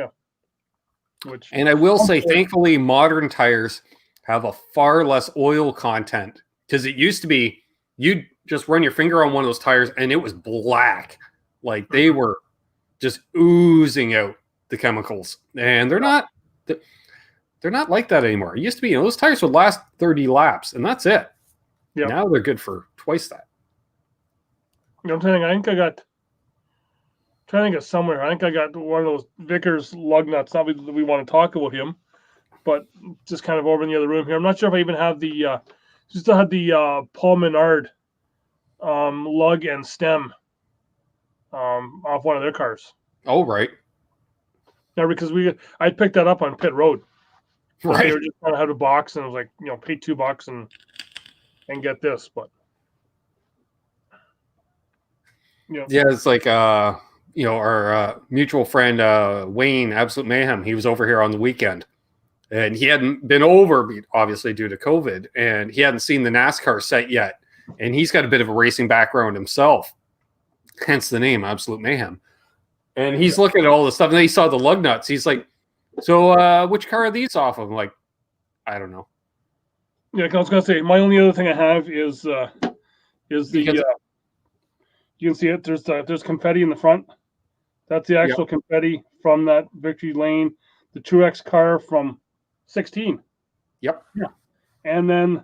and I will say, thankfully, modern tires have a far less oil content, because it used to be you'd just run your finger on one of those tires and it was black, like they were just oozing out the chemicals, and they're not like that anymore. It used to be, those tires would last 30 laps and that's it. Yeah. Now they're good for twice that. I'm saying, I think I got trying to think of somewhere. I think I got one of those Vickers lug nuts. Not that we want to talk about him, but just kind of over in the other room here. I'm not sure if I even have the. Still had the Paul Menard lug and stem off one of their cars. Oh, right. Yeah, because I picked that up on Pit Road. Right. They were just trying to have a box, and I was like, pay $2 and get this, but. Yeah, it's like our mutual friend Wayne, Absolute Mayhem. He was over here on the weekend, and he hadn't been over, obviously due to COVID, and he hadn't seen the NASCAR set yet. And he's got a bit of a racing background himself, hence the name Absolute Mayhem. And he's looking at all the stuff, and then he saw the lug nuts. He's like, "So, which car are these off of?" I'm like, "I don't know." Yeah, I was gonna say my only other thing I have is the. You can see it. There's confetti in the front. That's the actual confetti from that Victory Lane, the Truex car from 16. Yep. Yeah. And then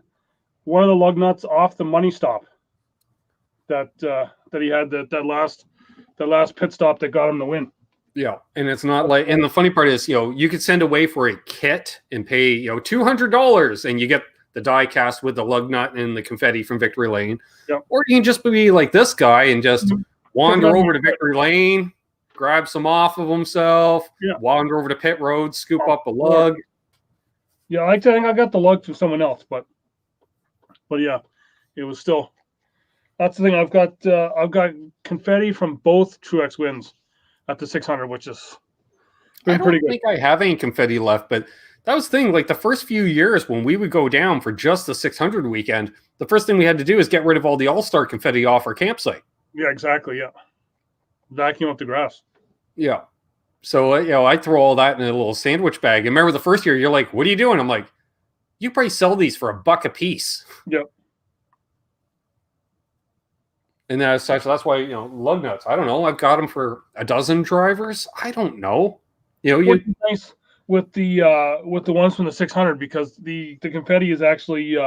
one of the lug nuts off the money stop that he had that last pit stop that got him the win. Yeah, and it's not like, and the funny part is, you could send away for a kit and pay, $200, and you get the die cast with the lug nut and the confetti from Victory Lane. Yep. Or you can just be like this guy and just wander over to Victory Lane, grab some off of himself, wander over to Pit Road, scoop up a lug. Yeah, I think I got the lug from someone else, but yeah, it was still. That's the thing. I've got confetti from both Truex wins at the 600, which is been pretty good. I don't think I have any confetti left, but that was the thing. Like the first few years when we would go down for just the 600 weekend, the first thing we had to do is get rid of all the All-Star confetti off our campsite. Yeah, exactly. Yeah, vacuum up the grass. Yeah. So, I throw all that in a little sandwich bag. And remember the first year, you're like, "What are you doing?" I'm like, "You probably sell these for $1 a piece." Yep. And that's why, lug nuts. I don't know. I've got them for a dozen drivers. I don't know. Nice with the ones from the 600 because the confetti is actually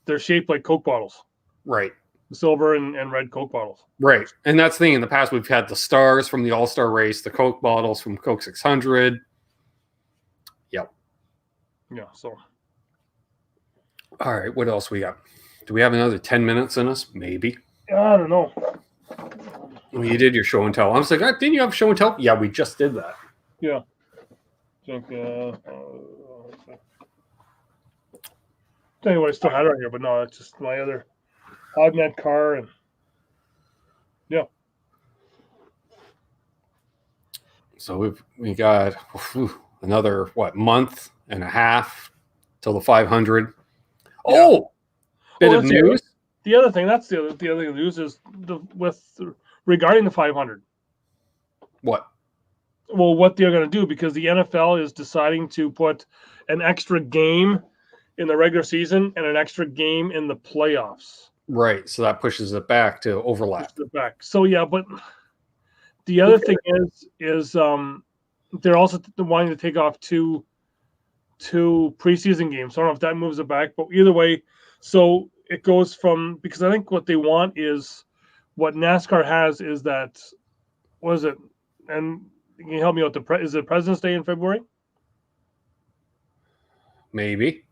they're shaped like Coke bottles. Right. Silver and red Coke bottles. Right. And that's the thing. In the past, we've had the stars from the All-Star race, the Coke bottles from Coke 600. Yep. Yeah. So. All right. What else we got? Do we have another 10 minutes in us? Maybe. I don't know. Well, you did your show and tell. I was like, didn't you have show and tell? Yeah, we just did that. Yeah. Anyway, I still had it on here, but no, it's just my other Oddnet car, and yeah. So we got another month and a half till the 500. Yeah. Oh, bit of news. The other thing, that's the other thing of news is regarding the 500. What? Well, what they're going to do, because the NFL is deciding to put an extra game in the regular season and an extra game in the playoffs. Right. So that pushes it back to overlap. So yeah, but the other thing is they're also wanting to take off two preseason games. So I don't know if that moves it back, but either way, so it goes from, because I think what they want is what NASCAR has is that, what is it? And can you help me out? Is it President's Day in February? Maybe.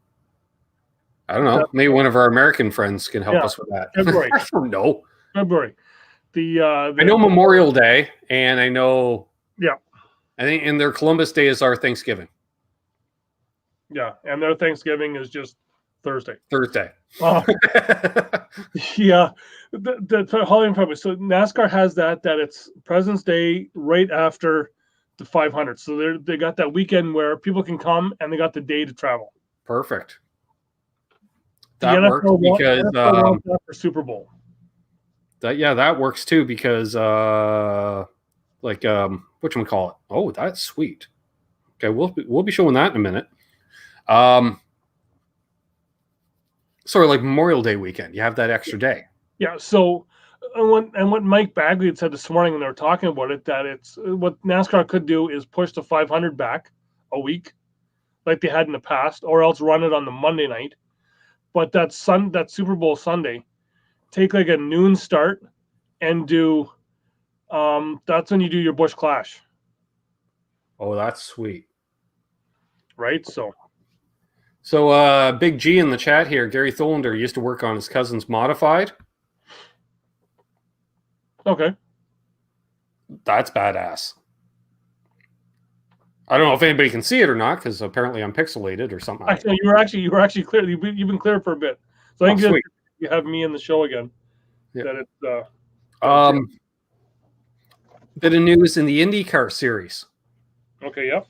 I don't know. Maybe one of our American friends can help us with that. February. I don't know. February. I know Memorial Day, and I know. Yeah. I think, and their Columbus Day is our Thanksgiving. Yeah, and their Thanksgiving is just Thursday. Yeah, the holiday in February. So NASCAR has that it's President's Day right after the 500. So they got that weekend where people can come, and they got the day to travel. Perfect. That works because for Super Bowl. That works too because whatchamacallit? Oh, that's sweet. Okay, we'll be showing that in a minute. Sort of like Memorial Day weekend, you have that extra day. Yeah. So, what Mike Bagley had said this morning when they were talking about it, that it's what NASCAR could do is push the 500 back a week, like they had in the past, or else run it on the Monday night. But that Super Bowl Sunday, take like a noon start and do That's when you do your Busch Clash. Oh, that's sweet. Right? So Big G in the chat here, Gary Tholander used to work on his cousin's modified. Okay. That's badass. I don't know if anybody can see it or not, because apparently I'm pixelated or something. Actually, you were actually clear. You've been clear for a bit. So I think you have me in the show again. Yeah. That it's bit of news in the IndyCar series. Okay, yep.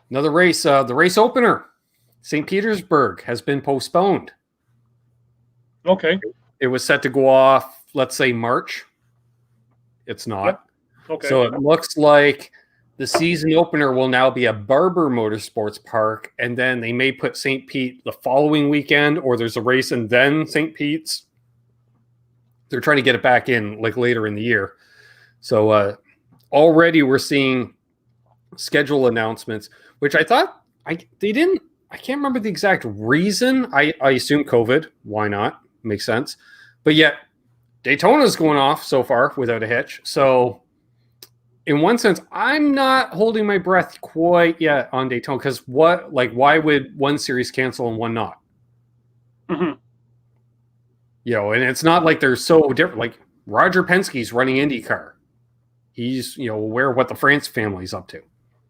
Another race, the race opener, St. Petersburg, has been postponed. Okay. It was set to go off, let's say March. It's not. Yep. Okay. So it looks like the season opener will now be a Barber Motorsports Park, and then they may put St. Pete the following weekend, or there's a race and then St. Pete's. They're trying to get it back in like later in the year. So already we're seeing schedule announcements, which I thought they didn't. I can't remember the exact reason. I assume COVID. Why not? Makes sense. But yet Daytona's going off so far without a hitch. So in one sense, I'm not holding my breath quite yet on Daytona, because why would one series cancel and one not? Mm-hmm. You know, and it's not like they're so different. Like Roger Penske's running IndyCar. He's, aware of what the France family's up to,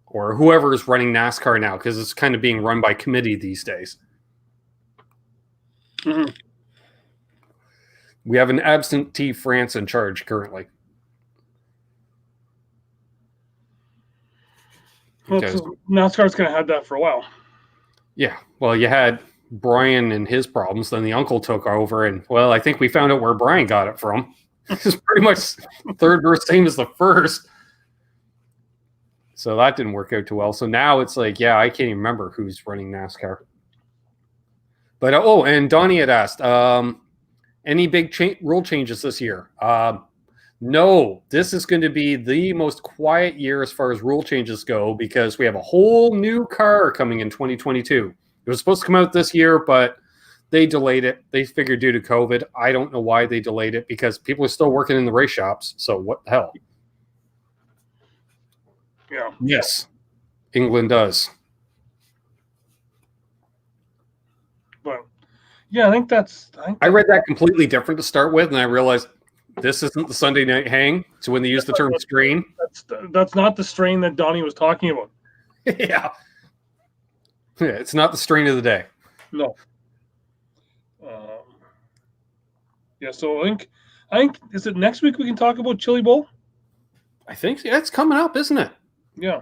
or whoever is running NASCAR now, because it's kind of being run by committee these days. Mm-hmm. We have an absentee France in charge currently. Well, NASCAR's going to have that for a while. Yeah. Well, you had Brian and his problems, then the uncle took over, and, well, I think we found out where Brian got it from. It's pretty much third verse same as the first. So that didn't work out too well. So now it's like, yeah, I can't even remember who's running NASCAR. But, and Donnie had asked, any big rule changes this year? No, this is going to be the most quiet year as far as rule changes go, because we have a whole new car coming in 2022. It was supposed to come out this year, but they delayed it. They figured due to COVID. I don't know why they delayed it, because people are still working in the race shops. So what the hell? Yeah. Yes, England does. But yeah, I think I read that completely different to start with, and I realized this isn't the Sunday night hang. So when they use the term strain, that's not the strain that Donnie was talking about. Yeah, it's not the strain of the day. No. Yeah, so I think is it next week we can talk about Chili Bowl? I think it's coming up, isn't it? Yeah.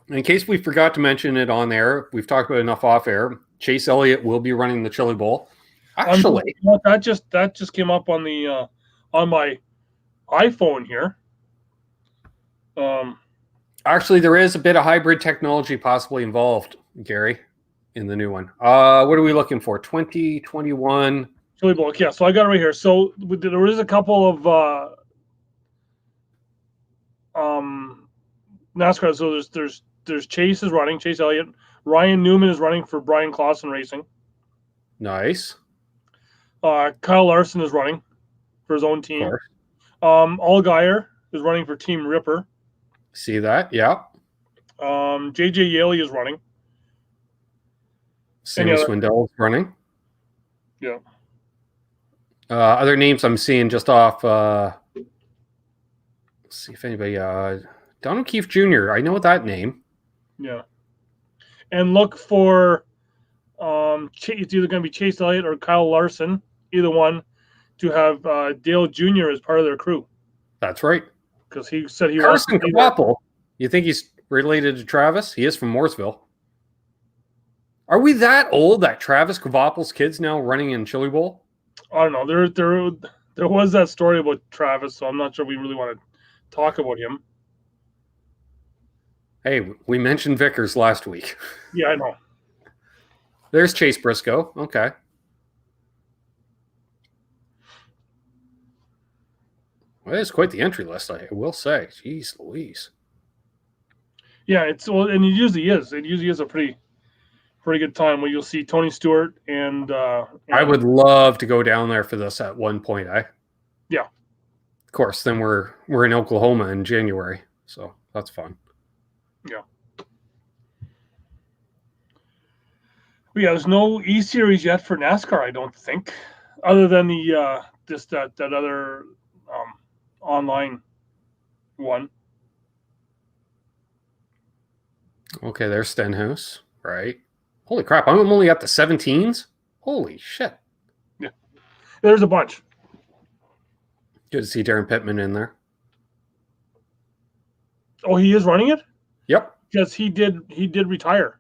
In case we forgot to mention it on air, we've talked about enough off air. Chase Elliott will be running the Chili Bowl. Actually, that just came up on the on my iPhone here. Actually, there is a bit of hybrid technology possibly involved, Gary, in the new one. What are we looking for? 2021 Chili Bowl. Yeah, so I got it right here. So there is a couple of NASCAR. So there's Chase is running, Chase Elliott. Ryan Newman is running for Brian Clausen Racing. Nice. Kyle Larson is running for his own team. Allgaier is running for Team Ripper. See that? Yeah. JJ Yaley is running. Sammy Swindell is running. Yeah. Other names I'm seeing just off. Let's see if anybody. Don O'Keefe Jr. I know that name. Yeah. And look for it's either going to be Chase Elliott or Kyle Larson, either one, to have Dale Jr. as part of their crew. That's right. Because he said he wants to be Kvapil. You think he's related to Travis? He is from Mooresville. Are we that old that Travis Kvapil's kids now running in Chili Bowl? I don't know. There was that story about Travis, so I'm not sure we really want to talk about him. Hey, we mentioned Vickers last week. Yeah, I know. There's Chase Briscoe. Okay. Well, it's quite the entry list, I will say. Jeez Louise. Yeah, and it usually is. It usually is a pretty good time where you'll see Tony Stewart and I would love to go down there for this at one point. Yeah. Of course, then we're in Oklahoma in January, so that's fun. Yeah. But yeah, there's no E-Series yet for NASCAR, I don't think, other than the that other online one. Okay, there's Stenhouse, right? Holy crap, I'm only at the 17s? Holy shit. Yeah. There's a bunch. Good to see Darren Pittman in there. Oh, he is running it? Yep. Because he did retire.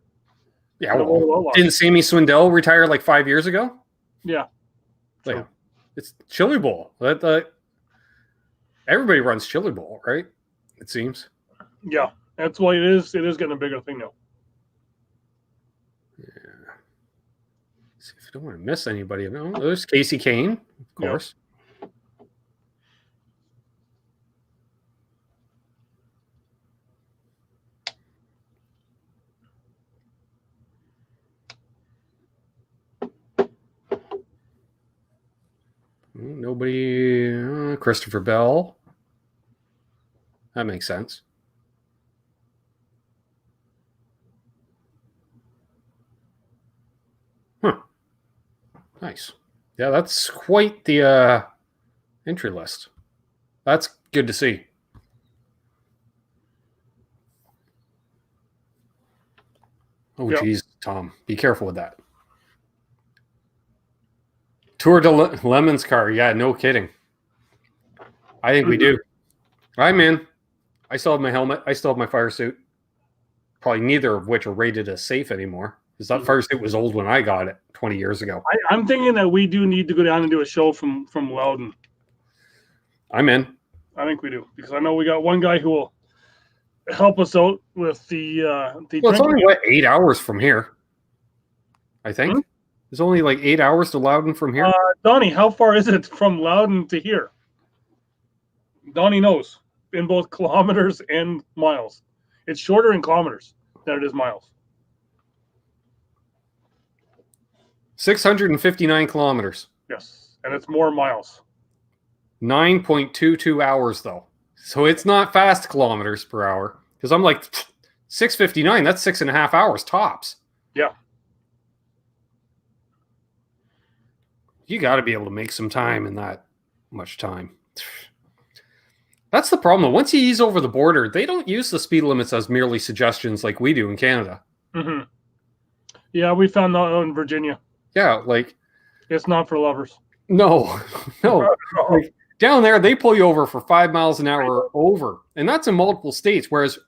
Yeah, well, didn't Sammy Swindell retire like 5 years ago? Yeah. Like, it's Chili Bowl. Everybody runs Chili Bowl, right? It seems. Yeah, that's why it is getting a bigger thing now. Yeah. See if I don't want to miss anybody. No, there's Casey Kane, of course. Yep. Nobody. Christopher Bell. That makes sense. Huh. Nice. Yeah, that's quite the entry list. That's good to see. Oh, geez, Tom. Be careful with that. Tour de Lemon's car. Yeah, no kidding. I think we do. I'm in. I still have my helmet. I still have my fire suit. Probably neither of which are rated as safe anymore. Because that fire suit was old when I got it 20 years ago. I'm thinking that we do need to go down and do a show from Loudon. I'm in. I think we do. Because I know we got one guy who will help us out with the well, it's only, 8 hours from here? I think. Hmm? It's only like 8 hours to Loudon from here. Donnie, how far is it from Loudon to here? Donnie knows in both kilometers and miles. It's shorter in kilometers than it is miles. 659 kilometers. Yes, and it's more miles. 9.22 hours, though. So it's not fast kilometers per hour. Because I'm like, 659, that's 6.5 hours tops. Yeah. You got to be able to make some time in that much time. That's the problem. Once you ease over the border, they don't use the speed limits as merely suggestions like we do in Canada. Mm-hmm. Yeah, we found that out in Virginia. Yeah, like... It's not for lovers. No. Like, down there, they pull you over for 5 miles an hour over. And that's in multiple states, whereas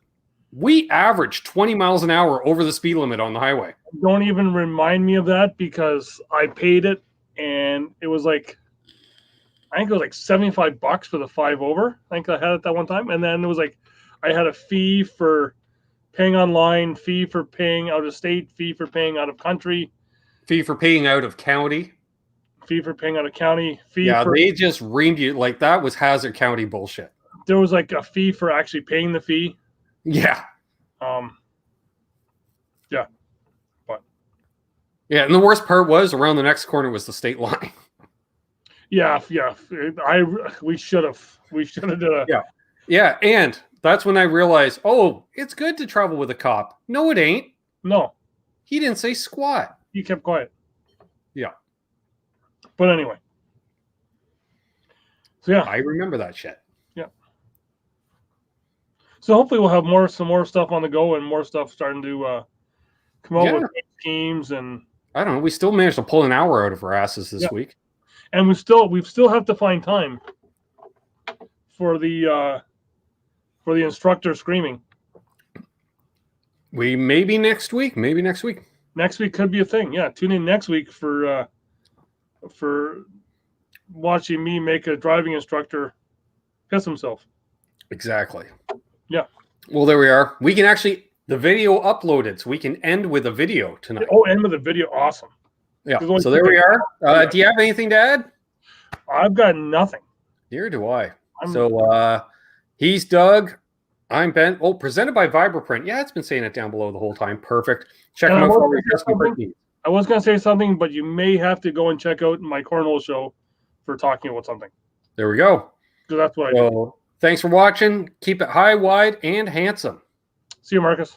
we average 20 miles an hour over the speed limit on the highway. Don't even remind me of that because I paid it and it was like... I think it was like $75 for the 5 over. I think I had it that one time. And then it was like, I had a fee for paying online, fee for paying out of state, fee for paying out of country. Fee for paying out of county. Fee for paying out of county. They just reamed you. Like, that was Hazard County bullshit. There was like a fee for actually paying the fee. Yeah. Yeah. But. Yeah, and the worst part was around the next corner was the state line. Yeah. We should have done a. Yeah, and that's when I realized, it's good to travel with a cop. No, it ain't. No. He didn't say squat. He kept quiet. Yeah. But anyway. So yeah. I remember that shit. Yeah. So hopefully we'll have some more stuff on the go and more stuff starting to come out with teams and. I don't know. We still managed to pull an hour out of our asses this week. And we still have to find time for the instructor screaming. Maybe next week. Next week could be a thing. Yeah, tune in next week for watching me make a driving instructor piss himself. Exactly. Yeah. Well, there we are. We can actually the video uploaded, so we can end with a video tonight. Oh, end with a video. Awesome. Yeah, so there we are. Do you have anything to add? I've got nothing. Neither do I. He's Doug. I'm Ben. Oh, presented by Vibraprint. Yeah, it's been saying it down below the whole time. Perfect. Check them out for your custom print needs. I was going to say something, but you may have to go and check out my cornhole show for talking about something. There we go. So that's what I do. Thanks for watching. Keep it high, wide, and handsome. See you, Marcus.